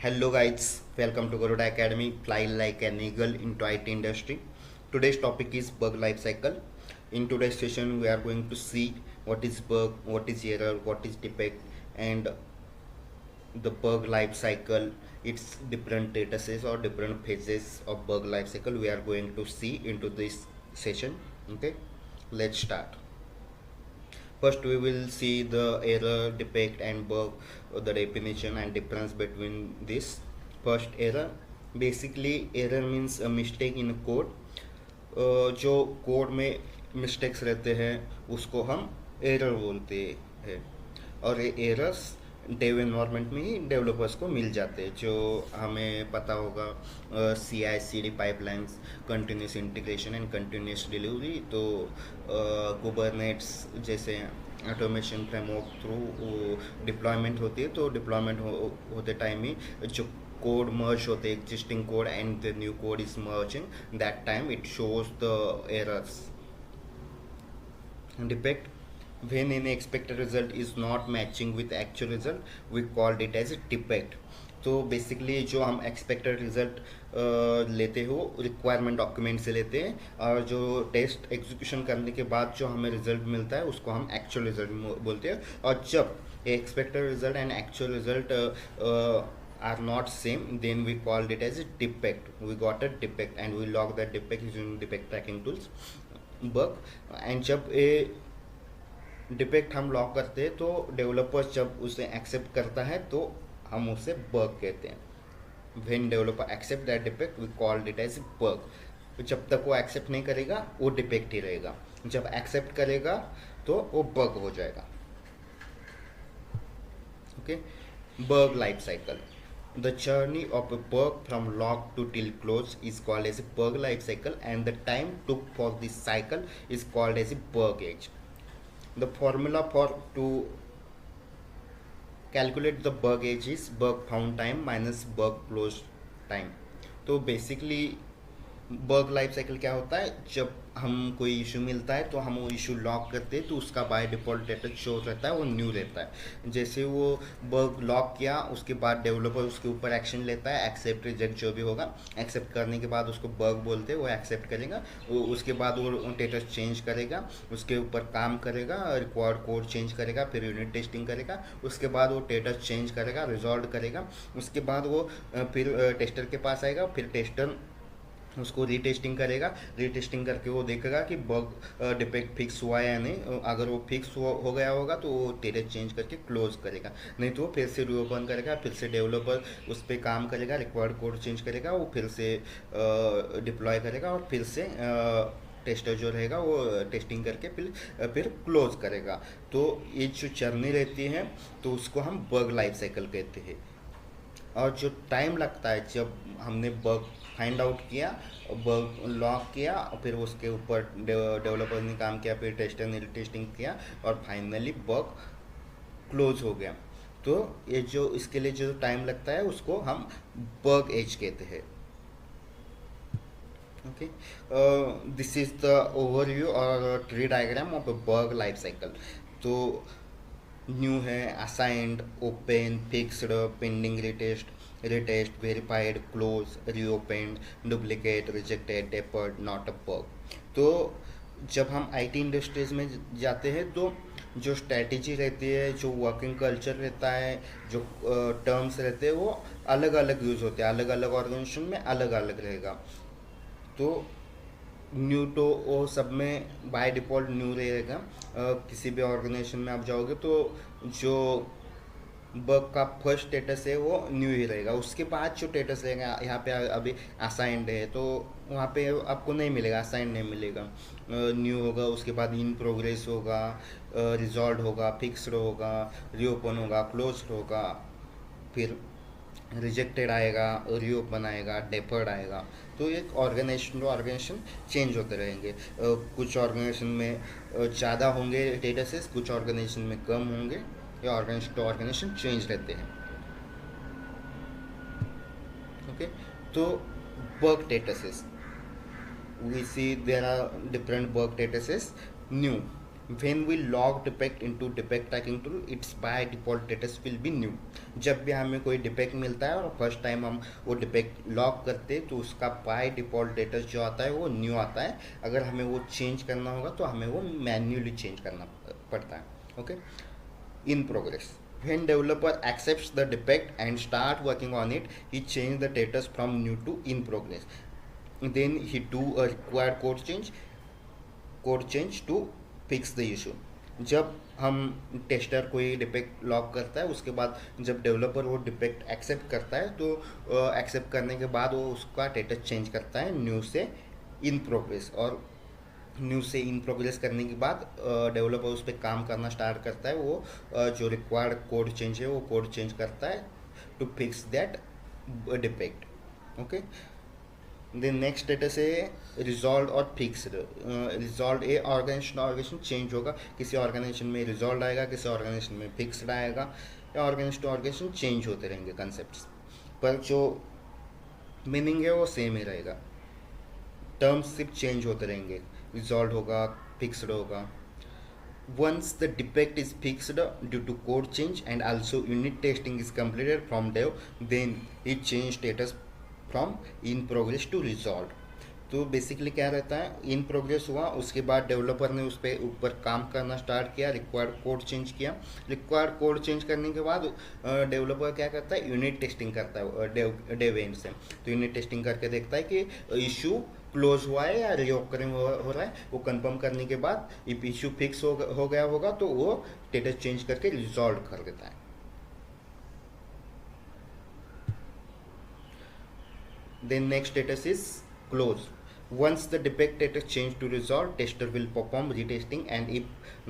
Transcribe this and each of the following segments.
Hello guys, welcome to Garuda Academy. Fly like an eagle into IT industry. Today's topic is bug life cycle. In today's session, we are going to see what is bug, what is error, what is defect, and the bug life cycle. Its different statuses or different phases of bug life cycle. We are going to see into this session. Okay, let's start. First, we will see the error, defect, and bug, the definition and difference between this. First, error. Basically, error means a mistake in code. जो code में mistakes रहते हैं उसको हम error बोलते हैं, और ये एरर्स डेव एनवायरनमेंट में ही डेवलपर्स को मिल जाते हैं, जो हमें पता होगा CI/CD pipelines, continuous integration and continuous delivery. तो कुबरनेट्स जैसे ऑटोमेशन फ्रेमवर्क थ्रू डिप्लॉयमेंट होती है, तो डिप्लॉयमेंट होते टाइम ही जो code merge होते existing code and the new code is merging, that time it shows the errors. Defect, when any expected result is not matching with actual result, we called it as a defect. तो basically जो हम expected result लेते हो requirement document से लेते हैं, और जो टेस्ट एग्जीक्यूशन करने के बाद जो हमें रिजल्ट मिलता है उसको हम एक्चुअल रिजल्ट बोलते हैं। और जब expected result and actual result are not same, then we called it as a defect. We got a defect and we log that defect using defect tracking tools. Bug, and जब ये defect हम lock करते हैं तो developer जब उसे accept करता है तो हम उसे बग कहते हैं। When developer accept that defect we called it as bug. जब तक वो एक्सेप्ट नहीं करेगा वो डिफेक्ट ही रहेगा, जब एक्सेप्ट करेगा तो वो बग हो जाएगा। Okay, bug life cycle. The journey of a bug from log to till close is called as a bug life cycle, and the time took for this cycle is called as a bug age. The formula for to calculate the bug age is bug found time minus bug close time. तो basically bug life cycle क्या होता है, जब हम कोई issue मिलता है तो हम वो इशू लॉक करते हैं तो उसका बाय डिफ़ॉल्ट स्टेटस शो रहता है, वो न्यू रहता है। जैसे वो बग लॉक किया उसके बाद डेवलपर उसके ऊपर एक्शन लेता है, एक्सेप्ट रिजेक्ट जो भी होगा, एक्सेप्ट करने के बाद उसको बग बोलते हैं, वो एक्सेप्ट करेगा, वो उसके बाद वो स्टेटस चेंज करेगा, उसके ऊपर काम करेगा, रिक्वायर्ड कोड चेंज करेगा, फिर यूनिट टेस्टिंग करेगा, उसके बाद वो स्टेटस चेंज करेगा, रिजॉल्व करेगा, उसके बाद वो फिर टेस्टर के पास आएगा, फिर टेस्टर उसको रीटेस्टिंग करेगा, रीटेस्टिंग करके वो देखेगा कि बग डिफेक्ट फिक्स हुआ है या नहीं। अगर वो फिक्स हो गया होगा तो वो स्टेटस चेंज करके क्लोज करेगा, नहीं तो वो फिर से रीओपन करेगा, फिर से डेवलपर उस पर काम करेगा, रिक्वायर्ड कोड चेंज करेगा, वो फिर से डिप्लॉय करेगा, और फिर से टेस्टर जो रहेगा वो टेस्टिंग करके फिर क्लोज करेगा। तो ये जो जर्नी रहती है तो उसको हम बग लाइफ साइकिल कहते हैं। और जो टाइम लगता है जब हमने बग फाइंड आउट किया, बग लॉक किया, और फिर उसके ऊपर डेवलपर ने काम किया, फिर टेस्टर ने टेस्टिंग किया, और फाइनली बग क्लोज हो गया। तो ये जो इसके लिए जो टाइम लगता है उसको हम बग एज कहते हैं। Okay, this is the overview और tree diagram of a bug life cycle. तो न्यू है, assigned, open, fixed, pending, retest, verified, close, reopened, duplicate, rejected, deferred, not a bug. तो जब हम IT इंडस्ट्रीज में जाते हैं तो जो स्ट्रैटेजी रहती है, जो वर्किंग कल्चर रहता है, जो टर्म्स रहते हैं, वो अलग अलग यूज़ होते हैं, अलग अलग ऑर्गेनाइजेशन में अलग अलग रहेगा। तो न्यू तो वो सब में बाय डिफ़ॉल्ट न्यू रहेगा। किसी भी ऑर्गेनाइजेशन में आप जाओगे तो जो बग का फर्स्ट स्टेटस है वो न्यू ही रहेगा, उसके बाद जो स्टेटस रहेगा, यहाँ पे अभी असाइंड है तो वहाँ पे आपको नहीं मिलेगा, असाइंड नहीं मिलेगा, न्यू होगा, उसके बाद इन प्रोग्रेस होगा, रिजॉल्व होगा, फिक्स्ड होगा, रीओपन होगा, क्लोज होगा, फिर रिजेक्टेड आएगा, रीओपन आएगा, डेफर्ड आएगा। तो एक ऑर्गेनाइजेशन टू ऑर्गेनाइजेशन चेंज होते रहेंगे। कुछ ऑर्गेनाइजेशन में ज़्यादा होंगे स्टेटसेस, कुछ ऑर्गेनाइजेशन में कम होंगे, या ऑर्गेनाइजेशन टू ऑर्गेनाइजेशन चेंज रहते हैं। ओके, तो bug statuses we see there are different bug statuses. New, When we log defect into defect tracking tool, its by default status will be new. जब भी हमें कोई डिफेक्ट मिलता है और फर्स्ट टाइम हम वो डिफेक्ट लॉग करते हैं तो उसका बाय डिफॉल्ट स्टेटस जो आता है वो न्यू आता है. अगर हमें वो चेंज करना होगा तो हमें वो मैन्युअली चेंज करना पड़ता है. Okay. In progress. When developer accepts the defect and start working on it, he change the status from new to in progress. Then he do a required code change to fix the issue. जब हम tester कोई defect log करता है उसके बाद जब developer वो defect accept करता है तो एक्सेप्ट करने के बाद वो उसका स्टेटस चेंज करता है न्यू से इन प्रोग्रेस. और न्यू से इन प्रोग्रेस करने के बाद डेवलपर उस पर काम करना स्टार्ट करता है. वो जो रिक्वायर्ड कोड चेंज है वो कोड चेंज करता है to fix that defect. Okay. Then next status है रिजॉल्व और fixed. Resolve a organisation change होगा. किसी ऑर्गेनाइजेशन में रिजॉल्व आएगा, किसी ऑर्गेनाइजेशन में फिक्स्ड आएगा, या ऑर्गेनाइजेशन टू ऑर्गेनाइजेशन चेंज होते रहेंगे कंसेप्ट, पर जो मीनिंग है वो सेम ही रहेगा. टर्म्स सिर्फ चेंज होते रहेंगे. रिजॉल्व होगा, फिक्स्ड होगा. Once the defect is fixed due to code change and also unit testing is completed from dev, then it change status from in progress to resolved. तो basically क्या रहता है, in progress हुआ, उसके बाद developer ने उस पर ऊपर काम करना स्टार्ट किया, रिक्वायर्ड कोड चेंज किया. रिक्वायर्ड कोड चेंज करने के बाद डेवलपर क्या करता है, यूनिट टेस्टिंग करता है डेव एंड से. तो यूनिट टेस्टिंग करके देखता है कि इशू क्लोज हुआ है या रिओकरिंग हो रहा है. वो कंफर्म करने के बाद इफ इशू फिक्स हो गया होगा तो वो स्टेटस चेंज करके रिजॉल्व कर देता है. Then next status is close. Once the defect status change to resolve, tester will perform retesting, and if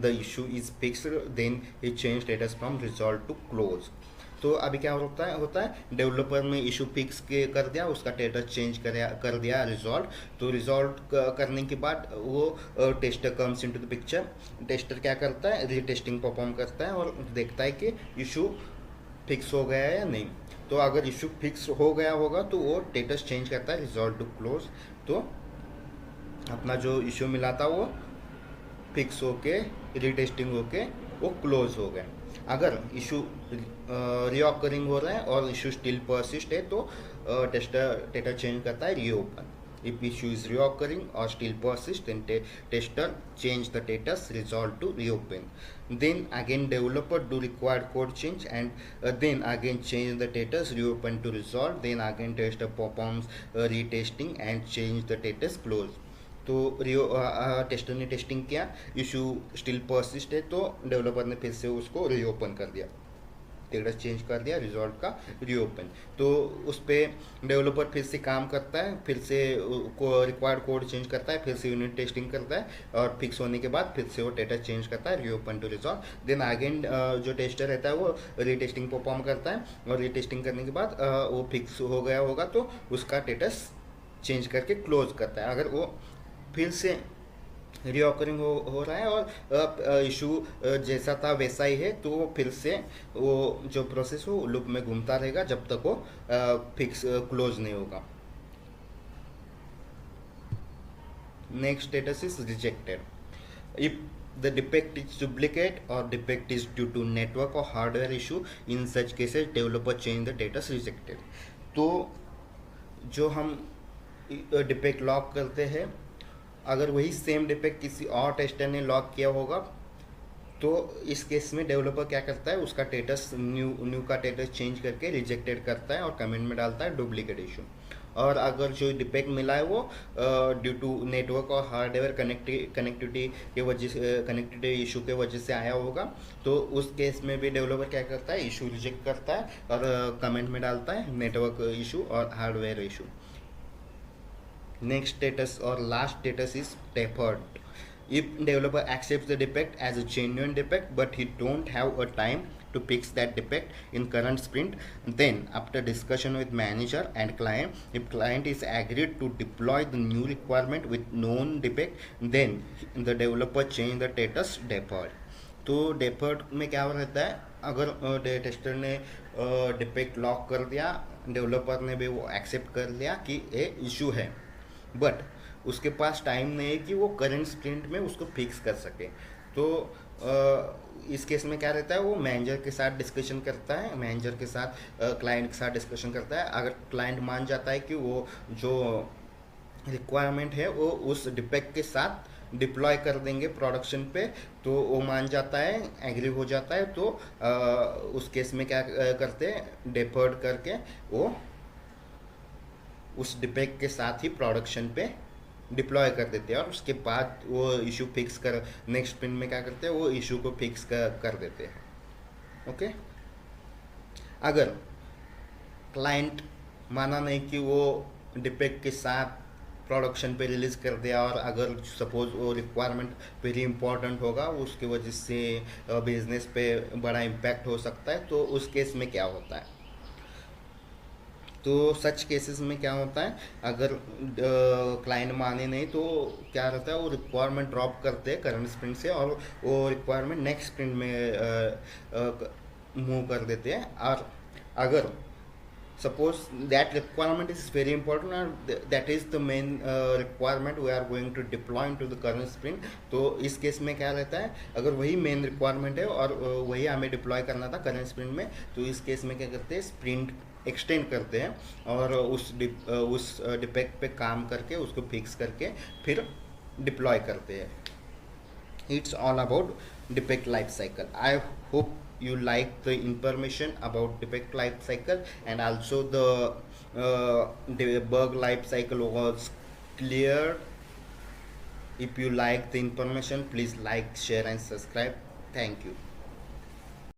the issue is fixed, then it change status from resolve to close. तो अभी क्या होता है developer ने issue fix कर दिया, उसका status change कर दिया रिजॉल्व. तो रिजॉल्व करने के बाद वो tester comes into the picture. Tester क्या करता है, रीटेस्टिंग परफॉर्म करता है और देखता है कि इशू फिक्स हो गया है या नहीं. तो अगर इशू फिक्स हो गया होगा तो वो स्टेटस चेंज करता है रिजॉल्व टू क्लोज. तो अपना जो इशू मिला था वो फिक्स होके रीटेस्टिंग होके वो क्लोज हो गया. अगर इशू रीऑकरिंग हो रहा है और इशू स्टिल परसिस्ट है तो टेस्टर चेंज करता है reopen. If issue is reoccurring or still persist, then tester change the status resolve to reopen. Then again developer do required code change and then again change the status reopen to resolve. Then again tester performs retesting and change the status close. तो tester ने testing किया, issue still persist है तो developer ने फिर से उसको reopen कर दिया, स्टेटस चेंज कर दिया रिजॉल्व का रीओपन. तो उस पर डेवलपर फिर से काम करता है, फिर से रिक्वायर्ड कोड चेंज करता है, फिर से यूनिट टेस्टिंग करता है और फिक्स होने के बाद फिर से वो स्टेटस चेंज करता है reopen to resolve. Then again जो टेस्टर रहता है वो रीटेस्टिंग परफॉर्म करता है और रीटेस्टिंग करने के बाद वो फिक्स हो गया होगा तो उसका स्टेटस चेंज करके क्लोज करता है. अगर वो फिर से रीऑकरिंग हो रहा है और इशू जैसा था वैसा ही है तो फिर से वो जो प्रोसेस हो लूप में घूमता रहेगा जब तक वो फिक्स क्लोज नहीं होगा. Next status is rejected. If the defect is duplicate or defect is due to network or hardware issue, in such cases developer change the status rejected. तो जो हम डिफेक्ट लॉक करते हैं, अगर वही सेम डिफेक्ट किसी और टेस्टर ने लॉक किया होगा तो इस केस में डेवलपर क्या करता है, उसका स्टेटस न्यू का स्टेटस चेंज करके रिजेक्टेड करता है और कमेंट में डालता है डुप्लीकेट इशू. और अगर जो डिफेक्ट मिला है वो ड्यू टू नेटवर्क और हार्डवेयर कनेक्टिविटी इशू के वजह से आया होगा तो उस केस में भी डेवलपर क्या करता है, इशू रिजेक्ट करता है और कमेंट में डालता है नेटवर्क इशू और hardware issue. Next status or last status is deferred. If developer accepts the defect as a genuine defect but he don't have a time to fix that defect in current sprint, then after discussion with manager and client, if client is agreed to deploy the new requirement with known defect, then the developer change the status deferred. तो deferred में क्या रहता है, अगर tester ने defect lock कर दिया, developer ने भी वो एक्सेप्ट कर लिया कि ये इशू है, बट उसके पास टाइम नहीं है कि वो करंट स्प्रिंट में उसको फिक्स कर सके, तो इस केस में क्या रहता है, वो मैनेजर के साथ डिस्कशन करता है, मैनेजर के साथ क्लाइंट के साथ डिस्कशन करता है। अगर क्लाइंट मान जाता है कि वो जो रिक्वायरमेंट है वो उस डिपेक्ट के साथ डिप्लॉय कर देंगे प्रोडक्शन पे, तो वो मान जाता है, एग्री हो जाता है, तो उस केस में क्या करते हैं, डेफर्ड करके वो उस डिपेक्ट के साथ ही प्रोडक्शन पे डिप्लॉय कर देते हैं, और उसके बाद वो इशू फिक्स कर, नेक्स्ट स्प्रिंट में क्या करते हैं, वो इशू को फिक्स कर देते हैं। ओके, अगर क्लाइंट माना नहीं कि वो डिपेक्ट के साथ प्रोडक्शन पे रिलीज कर दिया, और अगर सपोज वो रिक्वायरमेंट वेरी इंपॉर्टेंट होगा, उसकी वजह से बिजनेस पे बड़ा इम्पैक्ट हो सकता है, तो उस केस में क्या होता है, तो सच केसेस में क्या होता है, अगर क्लाइंट माने नहीं तो क्या रहता है, वो रिक्वायरमेंट ड्रॉप करते हैं करंट स्प्रिंट से, और वो रिक्वायरमेंट नेक्स्ट स्प्रिंट में मूव कर देते हैं। और अगर suppose that requirement is very important and that is the main requirement we are going to deploy into the current sprint, तो इस केस में क्या रहता है, अगर वही मेन रिक्वायरमेंट है और वही हमें डिप्लॉय करना था करंट स्प्रिंट में, तो इस केस में क्या करते हैं, स्प्रिंट एक्सटेंड करते हैं और उस डिपेक्ट पे काम करके उसको फिक्स करके फिर डिप्लॉय करते हैं। It's all about defect life cycle. I hope you like the information about defect life cycle, and also the bug life cycle was clear. If you like the information, please like, share and subscribe. Thank you.